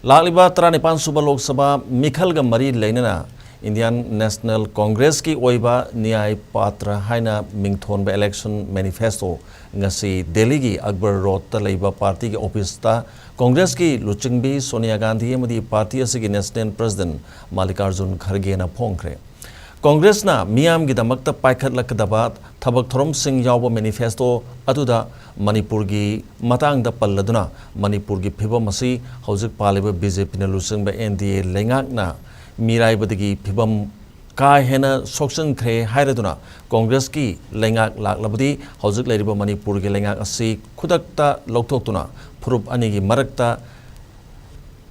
लालिबा 13 सुबह लोकसभा मिखल मरी लेना इंडियन नेशनल कांग्रेस की ओइबा न्याय पात्र हाइना मिंगथोन इलेक्शन मैनिफेस्टो ngasi दिल्ली की अकबर रोड लेबा पार्टी के ऑफिस कांग्रेस की लुचिंगबी सोनिया गांधी अमदी पार्टी असगी नेशनल प्रेसिडेंट मल्लिकार्जुन खड़गे फोंखरे कांग्रेस मियाम की दमकत पाइखटलकदबा थबक थोरम सिंह याव मैनिफेस्टो अदुदा मणिपुर की मतंग पल्लदुना मणिपुर की फिवम असी हौजिक पालिबा बीजेपी ने लुचिंगबा एनडीए लेंगाकना मीराइबदगी फिवम का हेना सोक्सनख्रे हाइरदुना कांग्रेस की लेंगाक लाक्लबदी हौजिक लेरिबा मणिपुर की लेंगाक असी खुदकता लौथोक्तुना फुरुप अनी की मरकता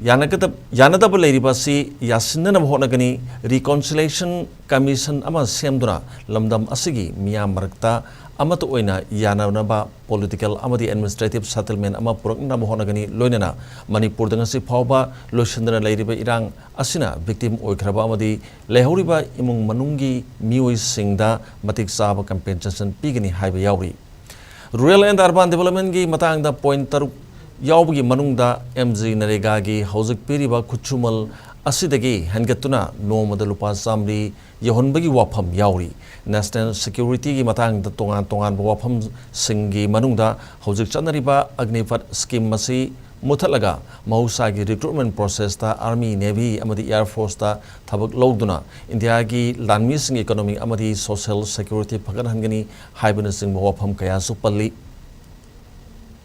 यानदब लेरिबासी यासिननब होनगनी रिकॉन्सिलेशन कमीशन अमा सेमदुना लमदम असिगी मियाम मरकता अमत ओइना याननबा पॉलिटिकल अमदी एडमिनिस्ट्रेटिव सेटलमेंट अमा पुरकनब होनगनी लोइनना मणिपुर दंगसी फावबा लोइसंदना लेरिबा इरांग असिना विक्टिम ओइखरबा अमदी लेहौरिबा इमुंग मनुंगी मियोइ सिंगदा मतिक साब कंपेंसेशन पीगनी हाइबा यावरी रूरल एंड अर्बन डेवलपमेंट की मतंगदा पॉइंट तरुक यावगी मनुंगदा एमजी नरेगा की हौजिक पीरिबा खुचुमल असिदगी हेनगतुना नोमद लुपा चामरी यहोनबगी वाफम यावरी नेशनल सिक्योरिटी की मतंगदा तोंगान तोंगान वाफम सिंगी मनुंगदा हौजिक चनरिबा अग्निपथ स्कीम मसी मुथलगा महौसा की रिक्रूटमेंट प्रोसेस ता आर्मी नेवी अमदी एयर फोर्स ता थबक लौदुना इंडिया की लानमी सिंग इकोनॉमी अमदी सोशल सिक्योरिटी फगन हनगनी हाइबन सिंग वाफम कया सु पल्ली